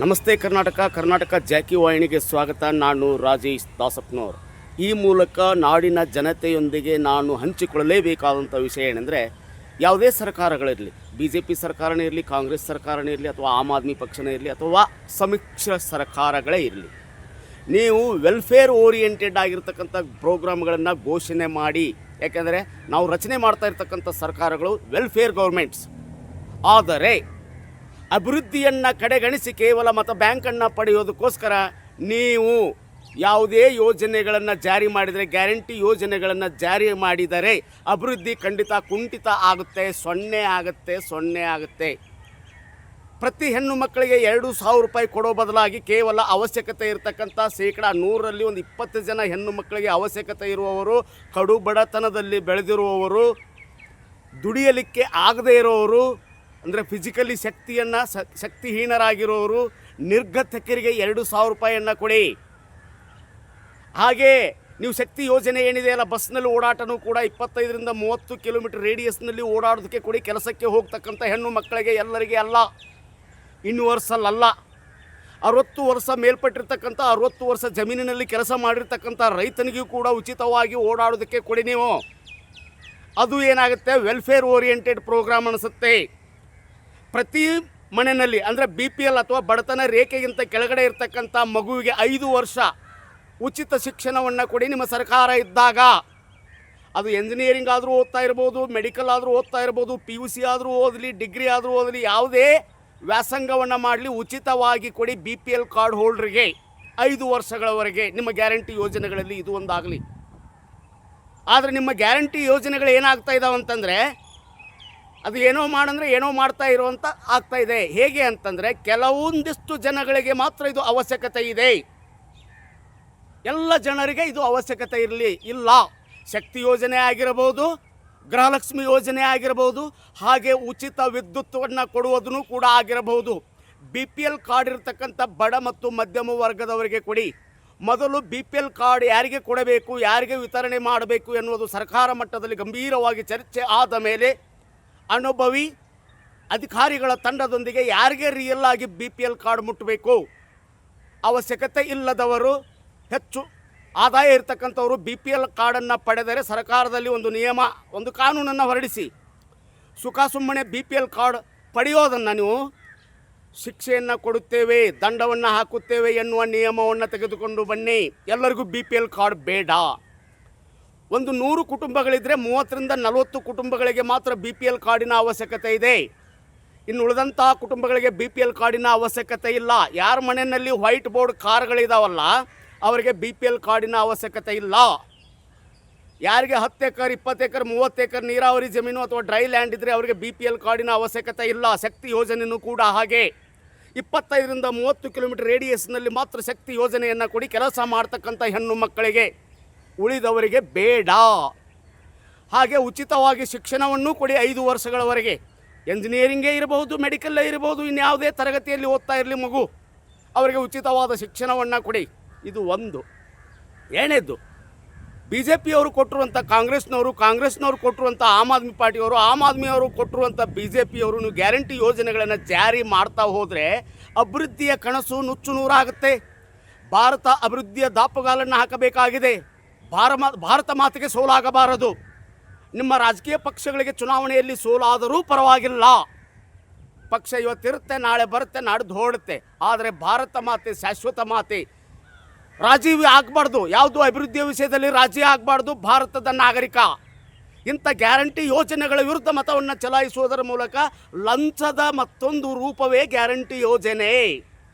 ನಮಸ್ತೆ ಕರ್ನಾಟಕ ಜಾಕಿ ವಾಹಿನಿಗೆ ಸ್ವಾಗತ. ನಾನು ರಾಜೇಶ್ ದಾಸಪ್ಪನವರು. ಈ ಮೂಲಕ ನಾಡಿನ ಜನತೆಯೊಂದಿಗೆ ನಾನು ಹಂಚಿಕೊಳ್ಳಲೇಬೇಕಾದಂಥ ವಿಷಯ ಏನೆಂದರೆ, ಯಾವುದೇ ಸರ್ಕಾರಗಳಿರಲಿ, BJP ಸರ್ಕಾರನೇ ಇರಲಿ, ಕಾಂಗ್ರೆಸ್ ಸರ್ಕಾರನೇ ಇರಲಿ, ಅಥವಾ ಆಮ್ ಆದ್ಮಿ ಪಕ್ಷನೇ ಇರಲಿ, ಅಥವಾ ಸಮ್ಮಿಶ್ರ ಸರ್ಕಾರಗಳೇ ಇರಲಿ, ನೀವು ವೆಲ್ಫೇರ್ ಓರಿಯೆಂಟೆಡ್ ಆಗಿರ್ತಕ್ಕಂಥ ಪ್ರೋಗ್ರಾಮ್ಗಳನ್ನು ಘೋಷಣೆ ಮಾಡಿ. ಯಾಕೆಂದರೆ ನಾವು ರಚನೆ ಮಾಡ್ತಾ ಇರ್ತಕ್ಕಂಥ ಸರ್ಕಾರಗಳು ವೆಲ್ಫೇರ್ ಗೌರ್ಮೆಂಟ್ಸ್. ಆದರೆ ಅಭಿವೃದ್ಧಿಯನ್ನು ಕಡೆಗಣಿಸಿ ಕೇವಲ ಮತ ಬ್ಯಾಂಕನ್ನು ಪಡೆಯೋದಕ್ಕೋಸ್ಕರ ನೀವು ಯಾವುದೇ ಯೋಜನೆಗಳನ್ನು ಜಾರಿ ಮಾಡಿದರೆ, ಗ್ಯಾರಂಟಿ ಯೋಜನೆಗಳನ್ನು ಜಾರಿ ಮಾಡಿದರೆ ಅಭಿವೃದ್ಧಿ ಖಂಡಿತ ಕುಂಠಿತ ಆಗುತ್ತೆ, ಸೊನ್ನೆ ಆಗುತ್ತೆ. ಪ್ರತಿ ಹೆಣ್ಣು ಮಕ್ಕಳಿಗೆ 2,000 ರೂಪಾಯಿ ಕೊಡೋ ಬದಲಾಗಿ ಕೇವಲ ಅವಶ್ಯಕತೆ ಇರತಕ್ಕಂಥ 100ರಲ್ಲಿ 20 ಜನ ಹೆಣ್ಣು ಮಕ್ಕಳಿಗೆ ಅವಶ್ಯಕತೆ ಇರುವವರು, ಕಡು ಬಡತನದಲ್ಲಿ ಬೆಳೆದಿರುವವರು, ದುಡಿಯಲಿಕ್ಕೆ ಆಗದೇ ಇರೋರು, ಅಂದರೆ ಫಿಸಿಕಲಿ ಶಕ್ತಿಹೀನರಾಗಿರೋರು, ನಿರ್ಗತಿಕರಿಗೆ 2,000 ರೂಪಾಯಿಯನ್ನು ಕೊಡಿ. ಹಾಗೇ ನೀವು ಶಕ್ತಿ ಯೋಜನೆ ಏನಿದೆಯಲ್ಲ, ಬಸ್ನಲ್ಲಿ ಓಡಾಟನೂ ಕೂಡ 25ರಿಂದ 30 ಕಿಲೋಮೀಟರ್ ರೇಡಿಯಸ್ನಲ್ಲಿ ಓಡಾಡೋದಕ್ಕೆ ಕೊಡಿ. ಕೆಲಸಕ್ಕೆ ಹೋಗ್ತಕ್ಕಂಥ ಹೆಣ್ಣು ಮಕ್ಕಳಿಗೆ ಎಲ್ಲರಿಗೆ ಅಲ್ಲ, ಯೂನಿವರ್ಸಲ್ ಅಲ್ಲ. 60 ವರ್ಷ ಮೇಲ್ಪಟ್ಟಿರ್ತಕ್ಕಂಥ 60 ವರ್ಷ ಜಮೀನಿನಲ್ಲಿ ಕೆಲಸ ಮಾಡಿರ್ತಕ್ಕಂಥ ರೈತನಿಗೂ ಕೂಡ ಉಚಿತವಾಗಿ ಓಡಾಡೋದಕ್ಕೆ ಕೊಡಿ ನೀವು. ಅದು ಏನಾಗುತ್ತೆ, ವೆಲ್ಫೇರ್ ಓರಿಯೆಂಟೆಡ್ ಪ್ರೋಗ್ರಾಮ್ ಅನಿಸುತ್ತೆ. ಪ್ರತಿ ಮನೆಯಲ್ಲಿ ಅಂದರೆ BPL ಅಥವಾ ಬಡತನ ರೇಖೆಗಿಂತ ಕೆಳಗಡೆ ಇರ್ತಕ್ಕಂಥ ಮಗುವಿಗೆ 5 ವರ್ಷ ಉಚಿತ ಶಿಕ್ಷಣವನ್ನು ಕೊಡಿ ನಿಮ್ಮ ಸರ್ಕಾರ ಇದ್ದಾಗ. ಅದು ಎಂಜಿನಿಯರಿಂಗ್ ಆದರೂ ಓದ್ತಾ ಇರ್ಬೋದು, ಮೆಡಿಕಲ್ ಆದರೂ ಓದ್ತಾ ಇರ್ಬೋದು, PUC ಆದರೂ ಓದಲಿ, ಡಿಗ್ರಿ ಆದರೂ ಓದಲಿ, ಯಾವುದೇ ವ್ಯಾಸಂಗವನ್ನು ಮಾಡಲಿ, ಉಚಿತವಾಗಿ ಕೊಡಿ BPL ಕಾರ್ಡ್ ಹೋಲ್ಡ್ರಿಗೆ 5 ವರ್ಷಗಳವರೆಗೆ. ನಿಮ್ಮ ಗ್ಯಾರಂಟಿ ಯೋಜನೆಗಳಲ್ಲಿ ಇದು ಒಂದಾಗಲಿ. ಆದರೆ ನಿಮ್ಮ ಗ್ಯಾರಂಟಿ ಯೋಜನೆಗಳು ಏನಾಗ್ತಾ ಇದ್ದಾವೆ ಅಂತಂದರೆ, ಅದು ಏನೋ ಮಾಡಂದರೆ ಏನೋ ಮಾಡ್ತಾ ಇರುವಂಥ ಆಗ್ತಾಯಿದೆ. ಹೇಗೆ ಅಂತಂದರೆ, ಕೆಲವೊಂದಿಷ್ಟು ಜನಗಳಿಗೆ ಮಾತ್ರ ಇದು ಅವಶ್ಯಕತೆ ಇದೆ, ಎಲ್ಲ ಜನರಿಗೆ ಇದು ಅವಶ್ಯಕತೆ ಇಲ್ಲ. ಶಕ್ತಿ ಯೋಜನೆ ಆಗಿರಬಹುದು, ಗೃಹಲಕ್ಷ್ಮಿ ಯೋಜನೆ ಆಗಿರಬಹುದು, ಹಾಗೆ ಉಚಿತ ವಿದ್ಯುತ್ತನ್ನು ಕೊಡುವುದನ್ನು ಕೂಡ ಆಗಿರಬಹುದು. BPL ಕಾರ್ಡ್ ಇರತಕ್ಕಂಥ ಬಡ ಮತ್ತು ಮಧ್ಯಮ ವರ್ಗದವರಿಗೆ ಕೊಡಿ. ಮೊದಲು BPL ಕಾರ್ಡ್ ಯಾರಿಗೆ ಕೊಡಬೇಕು, ಯಾರಿಗೆ ವಿತರಣೆ ಮಾಡಬೇಕು ಎನ್ನುವುದು ಸರ್ಕಾರ ಮಟ್ಟದಲ್ಲಿ ಗಂಭೀರವಾಗಿ ಚರ್ಚೆ ಆದ ಮೇಲೆ ಅನುಭವಿ ಅಧಿಕಾರಿಗಳ ತಂಡದೊಂದಿಗೆ ಯಾರಿಗೆ ರಿಯಲ್ ಆಗಿ BPL ಕಾರ್ಡ್ ಮುಟ್ಟಬೇಕು, ಅವಶ್ಯಕತೆ ಇಲ್ಲದವರು, ಹೆಚ್ಚು ಆದಾಯ ಇರತಕ್ಕಂಥವರು BPL ಕಾರ್ಡನ್ನು ಪಡೆದರೆ ಸರ್ಕಾರದಲ್ಲಿ ಒಂದು ನಿಯಮ, ಒಂದು ಕಾನೂನನ್ನು ಹೊರಡಿಸಿ, ಸುಮ್ಮನೆ BPL ಕಾರ್ಡ್ ಪಡೆಯೋದನ್ನು ನೀವು ಶಿಕ್ಷೆಯನ್ನು ಕೊಡುತ್ತೇವೆ, ದಂಡವನ್ನು ಹಾಕುತ್ತೇವೆ ಎನ್ನುವ ನಿಯಮವನ್ನು ತೆಗೆದುಕೊಂಡು ಬನ್ನಿ. ಎಲ್ಲರಿಗೂ BPL ಕಾರ್ಡ್ ಬೇಡ. ಒಂದು 100 ಕುಟುಂಬಗಳಿದ್ದರೆ 30ರಿಂದ 40 ಕುಟುಂಬಗಳಿಗೆ ಮಾತ್ರ BPL ಕಾರ್ಡಿನ ಅವಶ್ಯಕತೆ ಇದೆ. ಇನ್ನು ಉಳಿದಂಥ ಕುಟುಂಬಗಳಿಗೆ BPL ಕಾರ್ಡಿನ ಅವಶ್ಯಕತೆ ಇಲ್ಲ. ಯಾರ ಮನೆಯಲ್ಲಿ ವೈಟ್ ಬೋರ್ಡ್ ಕಾರ್ಗಳಿದಾವಲ್ಲ ಅವರಿಗೆ BPL ಕಾರ್ಡಿನ ಅವಶ್ಯಕತೆ ಇಲ್ಲ. ಯಾರಿಗೆ 10 ಎಕರೆ 20 ಎಕರೆ 30 ಎಕರೆ ನೀರಾವರಿ ಜಮೀನು ಅಥವಾ ಡ್ರೈ ಲ್ಯಾಂಡ್ ಇದ್ದರೆ ಅವರಿಗೆ BPL ಕಾರ್ಡಿನ ಅವಶ್ಯಕತೆ ಇಲ್ಲ. ಶಕ್ತಿ ಯೋಜನೆಯೂ ಕೂಡ ಹಾಗೆ 25ರಿಂದ 30 ಕಿಲೋಮೀಟರ್ ರೇಡಿಯಸ್ನಲ್ಲಿ ಮಾತ್ರ ಶಕ್ತಿ ಯೋಜನೆಯನ್ನು ಕೊಡಿ ಕೆಲಸ ಮಾಡ್ತಕ್ಕಂಥ ಹೆಣ್ಣು ಮಕ್ಕಳಿಗೆ, ಉಳಿದವರಿಗೆ ಬೇಡ. ಹಾಗೆ ಉಚಿತವಾಗಿ ಶಿಕ್ಷಣವನ್ನು ಕೊಡಿ 5 ವರ್ಷಗಳವರೆಗೆ. ಎಂಜಿನಿಯರಿಂಗೇ ಇರಬಹುದು, ಮೆಡಿಕಲ್ಲೇ ಇರಬಹುದು, ಇನ್ಯಾವುದೇ ತರಗತಿಯಲ್ಲಿ ಓದ್ತಾ ಇರಲಿ ಮಗು, ಅವರಿಗೆ ಉಚಿತವಾದ ಶಿಕ್ಷಣವನ್ನು ಕೊಡಿ. ಇದು ಒಂದು. ಏನೇದ್ದು, BJPಯವರು ಕೊಟ್ಟಿರುವಂಥ ಕಾಂಗ್ರೆಸ್ನವರು ಕೊಟ್ಟಿರುವಂಥ ಆಮ್ ಆದ್ಮಿ ಪಾರ್ಟಿಯವರು, ಆಮ್ ಆದ್ಮಿಯವರು ಕೊಟ್ಟಿರುವಂಥ BJPಯವರು ನೀವು ಗ್ಯಾರಂಟಿ ಯೋಜನೆಗಳನ್ನು ಜಾರಿ ಮಾಡ್ತಾ ಹೋದರೆ ಅಭಿವೃದ್ಧಿಯ ಕನಸು ನುಚ್ಚು ನೂರಾಗುತ್ತೆ. ಭಾರತ ಅಭಿವೃದ್ಧಿಯ ದಾಪುಗಾಲನ್ನು ಹಾಕಬೇಕಾಗಿದೆ. ಭಾರತ ಮಾತಿಗೆ ಸೋಲಾಗಬಾರದು. ನಿಮ್ಮ ರಾಜಕೀಯ ಪಕ್ಷಗಳಿಗೆ ಚುನಾವಣೆಯಲ್ಲಿ ಸೋಲಾದರೂ ಪರವಾಗಿಲ್ಲ, ಪಕ್ಷ ಇವತ್ತಿರುತ್ತೆ, ನಾಳೆ ಬರುತ್ತೆ, ನಾಡ್ದು ಹೊರಡುತ್ತೆ. ಆದರೆ ಭಾರತ ಮಾತೆ ಶಾಶ್ವತ ಮಾತೆ, ರಾಜಿ ಆಗಬಾರ್ದು. ಯಾವುದು ಅಭಿವೃದ್ಧಿಯ ವಿಷಯದಲ್ಲಿ ರಾಜಿ ಆಗಬಾರ್ದು ಭಾರತದ ನಾಗರಿಕ. ಇಂಥ ಗ್ಯಾರಂಟಿ ಯೋಜನೆಗಳ ವಿರುದ್ಧ ಮತವನ್ನು ಚಲಾಯಿಸುವುದರ ಮೂಲಕ ಲಂಚದ ಮತ್ತೊಂದು ರೂಪವೇ ಗ್ಯಾರಂಟಿ ಯೋಜನೆ,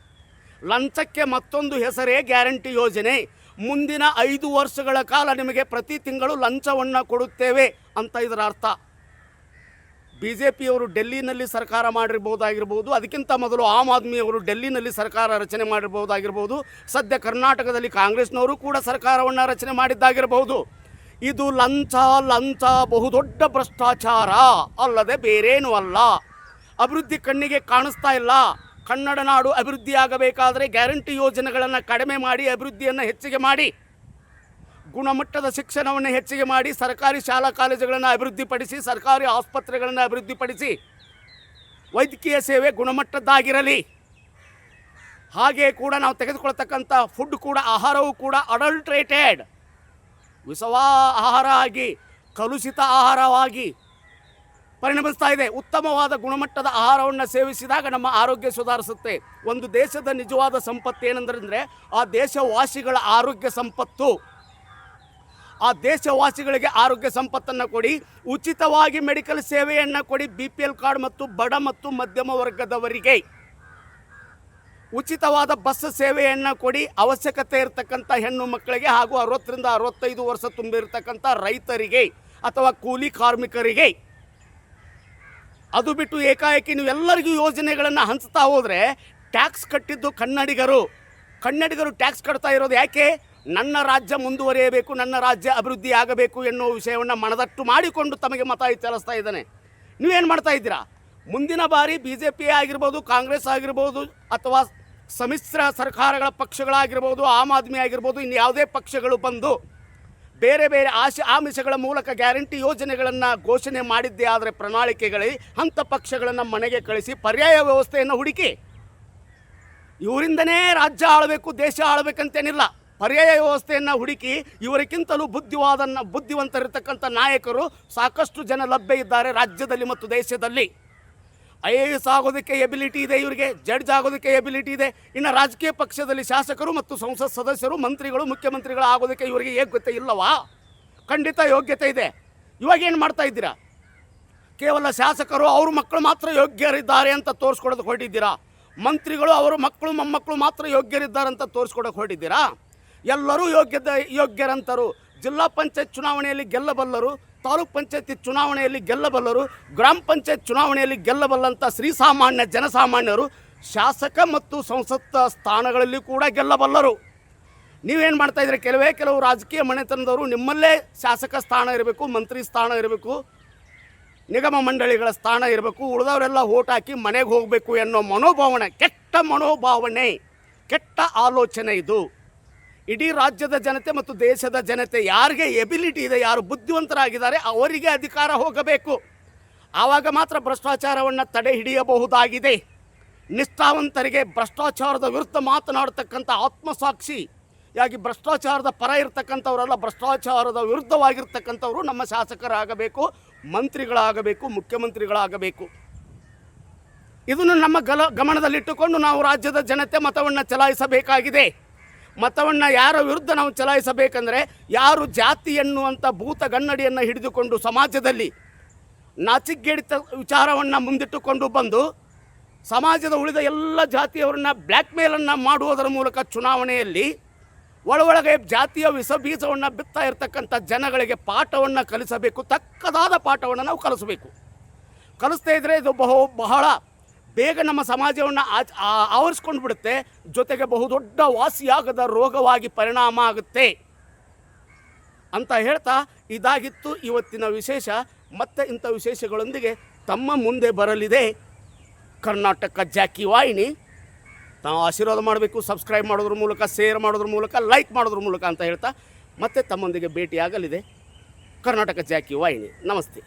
ಲಂಚಕ್ಕೆ ಮತ್ತೊಂದು ಹೆಸರೇ ಗ್ಯಾರಂಟಿ ಯೋಜನೆ. ಮುಂದಿನ 5 ವರ್ಷಗಳ ಕಾಲ ನಿಮಗೆ ಪ್ರತಿ ತಿಂಗಳು ಲಂಚವನ್ನು ಕೊಡುತ್ತೇವೆ ಅಂತ ಇದರ ಅರ್ಥ. BJPಯವರು ಡೆಲ್ಲಿನಲ್ಲಿ ಸರ್ಕಾರ ಮಾಡಿರ್ಬೋದಾಗಿರ್ಬೋದು, ಅದಕ್ಕಿಂತ ಮೊದಲು ಆಮ್ ಆದ್ಮಿಯವರು ಡೆಲ್ಲಿನಲ್ಲಿ ಸರ್ಕಾರ ರಚನೆ ಮಾಡಿರ್ಬೋದಾಗಿರ್ಬೋದು, ಸದ್ಯ ಕರ್ನಾಟಕದಲ್ಲಿ ಕಾಂಗ್ರೆಸ್ನವರು ಕೂಡ ಸರ್ಕಾರವನ್ನು ರಚನೆ ಮಾಡಿದ್ದಾಗಿರಬಹುದು. ಇದು ಲಂಚ ಬಹುದೊಡ್ಡ ಭ್ರಷ್ಟಾಚಾರ ಅಲ್ಲದೆ ಬೇರೇನೂ ಅಲ್ಲ. ಅಭಿವೃದ್ಧಿ ಕಣ್ಣಿಗೆ ಕಾಣಿಸ್ತಾ ಇಲ್ಲ. ಕನ್ನಡ ನಾಡು ಅಭಿವೃದ್ಧಿಯಾಗಬೇಕಾದರೆ ಗ್ಯಾರಂಟಿ ಯೋಜನೆಗಳನ್ನು ಕಡಿಮೆ ಮಾಡಿ ಅಭಿವೃದ್ಧಿಯನ್ನು ಹೆಚ್ಚಿಗೆ ಮಾಡಿ, ಗುಣಮಟ್ಟದ ಶಿಕ್ಷಣವನ್ನು ಹೆಚ್ಚಿಗೆ ಮಾಡಿ, ಸರ್ಕಾರಿ ಶಾಲಾ ಕಾಲೇಜುಗಳನ್ನು ಅಭಿವೃದ್ಧಿಪಡಿಸಿ, ಸರ್ಕಾರಿ ಆಸ್ಪತ್ರೆಗಳನ್ನು ಅಭಿವೃದ್ಧಿಪಡಿಸಿ, ವೈದ್ಯಕೀಯ ಸೇವೆ ಗುಣಮಟ್ಟದ್ದಾಗಿರಲಿ. ಹಾಗೆ ಕೂಡ ನಾವು ತೆಗೆದುಕೊಳ್ತಕ್ಕಂಥ ಫುಡ್ ಕೂಡ ಆಹಾರವೂ ಕೂಡ ಅಡಲ್ಟ್ರೇಟೆಡ್, ವಿಷವಾ ಆಹಾರ ಆಗಿ, ಕಲುಷಿತ ಆಹಾರವಾಗಿ ಪರಿಣಮಿಸ್ತಾ ಇದೆ. ಉತ್ತಮವಾದ ಗುಣಮಟ್ಟದ ಆಹಾರವನ್ನು ಸೇವಿಸಿದಾಗ ನಮ್ಮ ಆರೋಗ್ಯ ಸುಧಾರಿಸುತ್ತೆ. ಒಂದು ದೇಶದ ನಿಜವಾದ ಸಂಪತ್ತು ಏನಂದ್ರೆ ಆ ದೇಶವಾಸಿಗಳ ಆರೋಗ್ಯ ಸಂಪತ್ತು. ಆ ದೇಶವಾಸಿಗಳಿಗೆ ಆರೋಗ್ಯ ಸಂಪತ್ತನ್ನು ಕೊಡಿ, ಉಚಿತವಾಗಿ ಮೆಡಿಕಲ್ ಸೇವೆಯನ್ನು ಕೊಡಿ. BPL ಕಾರ್ಡ್ ಮತ್ತು ಬಡ ಮತ್ತು ಮಧ್ಯಮ ವರ್ಗದವರಿಗೆ ಉಚಿತವಾದ ಬಸ್ ಸೇವೆಯನ್ನು ಕೊಡಿ. ಅವಶ್ಯಕತೆ ಇರತಕ್ಕಂಥ ಹೆಣ್ಣು ಮಕ್ಕಳಿಗೆ ಹಾಗೂ 60 ರಿಂದ 65 ವರ್ಷ ತುಂಬಿರತಕ್ಕಂಥ ರೈತರಿಗೆ ಅಥವಾ ಕೂಲಿ ಕಾರ್ಮಿಕರಿಗೆ. ಅದು ಬಿಟ್ಟು ಏಕಾಏಕಿ ನೀವು ಎಲ್ಲರಿಗೂ ಯೋಜನೆಗಳನ್ನು ಹಂಚ್ತಾ ಹೋದರೆ ಟ್ಯಾಕ್ಸ್ ಕಟ್ಟಿದ್ದು ಕನ್ನಡಿಗರು ಟ್ಯಾಕ್ಸ್ ಕಟ್ತಾ ಇರೋದು ಯಾಕೆ? ನನ್ನ ರಾಜ್ಯ ಮುಂದುವರಿಯಬೇಕು, ನನ್ನ ರಾಜ್ಯ ಅಭಿವೃದ್ಧಿ ಆಗಬೇಕು ಎನ್ನುವ ವಿಷಯವನ್ನು ಮನದಟ್ಟು ಮಾಡಿಕೊಂಡು ತಮಗೆ ಮತ ಚಲಿಸ್ತಾ ಇದ್ದಾನೆ. ನೀವೇನು ಮಾಡ್ತಾ ಇದ್ದೀರಾ? ಮುಂದಿನ ಬಾರಿ BJP ಆಗಿರ್ಬೋದು, ಕಾಂಗ್ರೆಸ್ ಆಗಿರ್ಬೋದು, ಅಥವಾ ಸಮ್ಮಿಶ್ರ ಸರ್ಕಾರಗಳ ಪಕ್ಷಗಳಾಗಿರ್ಬೋದು, ಆಮ್ ಆದ್ಮಿ ಆಗಿರ್ಬೋದು, ಇನ್ನು ಯಾವುದೇ ಪಕ್ಷಗಳು ಬಂದು ಬೇರೆ ಬೇರೆ ಆಮಿಷಗಳ ಮೂಲಕ ಗ್ಯಾರಂಟಿ ಯೋಜನೆಗಳನ್ನು ಘೋಷಣೆ ಮಾಡಿದ್ದೇ ಆದರೆ ಪ್ರಣಾಳಿಕೆಗಳಲ್ಲಿ ಅಂಥ ಪಕ್ಷಗಳನ್ನು ಮನೆಗೆ ಕಳಿಸಿ ಪರ್ಯಾಯ ವ್ಯವಸ್ಥೆಯನ್ನು ಹುಡುಕಿ. ಇವರಿಂದನೇ ರಾಜ್ಯ ಆಳಬೇಕು, ದೇಶ ಆಳಬೇಕಂತೇನಿಲ್ಲ. ಪರ್ಯಾಯ ವ್ಯವಸ್ಥೆಯನ್ನು ಹುಡುಕಿ ಇವರಿಗಿಂತಲೂ ಬುದ್ಧಿವಂತರಿರ್ತಕ್ಕಂಥ ನಾಯಕರು ಸಾಕಷ್ಟು ಜನ ಲಭ್ಯ ಇದ್ದಾರೆ ರಾಜ್ಯದಲ್ಲಿ ಮತ್ತು ದೇಶದಲ್ಲಿ. IAS ಆಗೋದಕ್ಕೆ ಎಬಿಲಿಟಿ ಇದೆ ಇವರಿಗೆ, ಜಡ್ಜ್ ಆಗೋದಕ್ಕೆ ಎಬಿಲಿಟಿ ಇದೆ. ಇನ್ನು ರಾಜಕೀಯ ಪಕ್ಷದಲ್ಲಿ ಶಾಸಕರು ಮತ್ತು ಸಂಸತ್ ಸದಸ್ಯರು, ಮಂತ್ರಿಗಳು, ಮುಖ್ಯಮಂತ್ರಿಗಳು ಆಗೋದಕ್ಕೆ ಇವರಿಗೆ ಯೋಗ್ಯತೆ ಇಲ್ಲವಾ? ಖಂಡಿತ ಯೋಗ್ಯತೆ ಇದೆ. ಇವಾಗ ಏನು ಮಾಡ್ತಾ ಇದ್ದೀರಾ? ಕೇವಲ ಶಾಸಕರು ಅವ್ರ ಮಕ್ಕಳು ಮಾತ್ರ ಯೋಗ್ಯರಿದ್ದಾರೆ ಅಂತ ತೋರಿಸ್ಕೊಡೋದು ಹೊರಟಿದ್ದೀರಾ. ಮಂತ್ರಿಗಳು ಅವರ ಮಕ್ಕಳು ಮೊಮ್ಮಕ್ಕಳು ಮಾತ್ರ ಯೋಗ್ಯರಿದ್ದಾರೆ ಅಂತ ತೋರಿಸ್ಕೊಡೋಕೆ ಹೊರಟಿದ್ದೀರಾ. ಎಲ್ಲರೂ ಯೋಗ್ಯರಂತರು. ಜಿಲ್ಲಾ ಪಂಚಾಯತ್ ಚುನಾವಣೆಯಲ್ಲಿ ಗೆಲ್ಲಬಲ್ಲರು, ತಾಲೂಕ್ ಪಂಚಾಯತಿ ಚುನಾವಣೆಯಲ್ಲಿ ಗೆಲ್ಲಬಲ್ಲರು, ಗ್ರಾಮ ಪಂಚಾಯತ್ ಚುನಾವಣೆಯಲ್ಲಿ ಗೆಲ್ಲಬಲ್ಲಂಥ ಶ್ರೀಸಾಮಾನ್ಯ ಜನಸಾಮಾನ್ಯರು ಶಾಸಕ ಮತ್ತು ಸಂಸತ್ ಸ್ಥಾನಗಳಲ್ಲಿ ಕೂಡ ಗೆಲ್ಲಬಲ್ಲರು. ನೀವೇನು ಮಾಡ್ತಾಯಿದ್ರೆ, ಕೆಲವು ರಾಜಕೀಯ ಮನೆತನದವರು ನಿಮ್ಮಲ್ಲೇ ಶಾಸಕ ಸ್ಥಾನ ಇರಬೇಕು, ಮಂತ್ರಿ ಸ್ಥಾನ ಇರಬೇಕು, ನಿಗಮ ಮಂಡಳಿಗಳ ಸ್ಥಾನ ಇರಬೇಕು, ಉಳಿದವರೆಲ್ಲ ಓಟ್ ಹಾಕಿ ಮನೆಗೆ ಹೋಗಬೇಕು ಎನ್ನೋ ಮನೋಭಾವನೆ, ಕೆಟ್ಟ ಮನೋಭಾವನೆ, ಕೆಟ್ಟ ಆಲೋಚನೆ ಇದು. ಇಡೀ ರಾಜ್ಯದ ಜನತೆ ಮತ್ತು ದೇಶದ ಜನತೆ ಯಾರಿಗೆ ಎಬಿಲಿಟಿ ಇದೆ, ಯಾರು ಬುದ್ಧಿವಂತರಾಗಿದ್ದಾರೆ ಅವರಿಗೆ ಅಧಿಕಾರ ಹೋಗಬೇಕು. ಆವಾಗ ಮಾತ್ರ ಭ್ರಷ್ಟಾಚಾರವನ್ನು ತಡೆ ಹಿಡಿಯಬಹುದಾಗಿದೆ. ನಿಷ್ಠಾವಂತರಿಗೆ ಭ್ರಷ್ಟಾಚಾರದ ವಿರುದ್ಧ ಮಾತನಾಡತಕ್ಕಂಥ ಆತ್ಮಸಾಕ್ಷಿಯಾಗಿ ಭ್ರಷ್ಟಾಚಾರದ ಪರ ಇರತಕ್ಕಂಥವರೆಲ್ಲ ಭ್ರಷ್ಟಾಚಾರದ ವಿರುದ್ಧವಾಗಿರ್ತಕ್ಕಂಥವರು ನಮ್ಮ ಶಾಸಕರಾಗಬೇಕು, ಮಂತ್ರಿಗಳಾಗಬೇಕು, ಮುಖ್ಯಮಂತ್ರಿಗಳಾಗಬೇಕು. ಇದನ್ನು ನಮ್ಮ ಗಮನದಲ್ಲಿಟ್ಟುಕೊಂಡು ನಾವು ರಾಜ್ಯದ ಜನತೆ ಮತವನ್ನು ಚಲಾಯಿಸಬೇಕಾಗಿದೆ. ಮತವನ್ನು ಯಾರ ವಿರುದ್ಧ ನಾವು ಚಲಾಯಿಸಬೇಕಂದ್ರೆ, ಯಾರು ಜಾತಿ ಎನ್ನುವಂಥ ಭೂತಗನ್ನಡಿಯನ್ನು ಹಿಡಿದುಕೊಂಡು ಸಮಾಜದಲ್ಲಿ ನಾಚಿಕೆಗೆಡಿತ ವಿಚಾರವನ್ನು ಮುಂದಿಟ್ಟುಕೊಂಡು ಬಂದು ಸಮಾಜದ ಉಳಿದ ಎಲ್ಲ ಜಾತಿಯವರನ್ನ ಬ್ಲ್ಯಾಕ್ ಮೇಲನ್ನು ಮಾಡುವುದರ ಮೂಲಕ ಚುನಾವಣೆಯಲ್ಲಿ ಒಳಗೆ ಜಾತಿಯ ವಿಷಬೀಜವನ್ನು ಬಿತ್ತಾ ಇರತಕ್ಕಂಥ ಜನಗಳಿಗೆ ಪಾಠವನ್ನು ಕಲಿಸಬೇಕು. ತಕ್ಕದಾದ ಪಾಠವನ್ನು ನಾವು ಕಲಿಸ್ತಾ ಇದ್ದರೆ ಇದು ಬಹಳ ಬೇಗ ನಮ್ಮ ಸಮಾಜವನ್ನು ಆವರಿಸ್ಕೊಂಡು ಬಿಡುತ್ತೆ. ಜೊತೆಗೆ ಬಹುದೊಡ್ಡ ವಾಸಿಯಾಗದ ರೋಗವಾಗಿ ಪರಿಣಾಮ ಆಗುತ್ತೆ ಅಂತ ಹೇಳ್ತಾ, ಇದಾಗಿತ್ತು ಇವತ್ತಿನ ವಿಶೇಷ. ಮತ್ತೆ ಇಂಥ ವಿಶೇಷಗಳೊಂದಿಗೆ ತಮ್ಮ ಮುಂದೆ ಬರಲಿದೆ ಕರ್ನಾಟಕ ಜಾಕಿ ವಾಹಿನಿ. ನಾವು ಆಶೀರ್ವಾದ ಮಾಡಬೇಕು, ಸಬ್ಸ್ಕ್ರೈಬ್ ಮಾಡೋದ್ರ ಮೂಲಕ, ಶೇರ್ ಮಾಡೋದ್ರ ಮೂಲಕ, ಲೈಕ್ ಮಾಡೋದ್ರ ಮೂಲಕ ಅಂತ ಹೇಳ್ತಾ ಮತ್ತೆ ತಮ್ಮೊಂದಿಗೆ ಭೇಟಿಯಾಗಲಿದೆ ಕರ್ನಾಟಕ ಜಾಕಿ ವಾಹಿನಿ. ನಮಸ್ತೆ.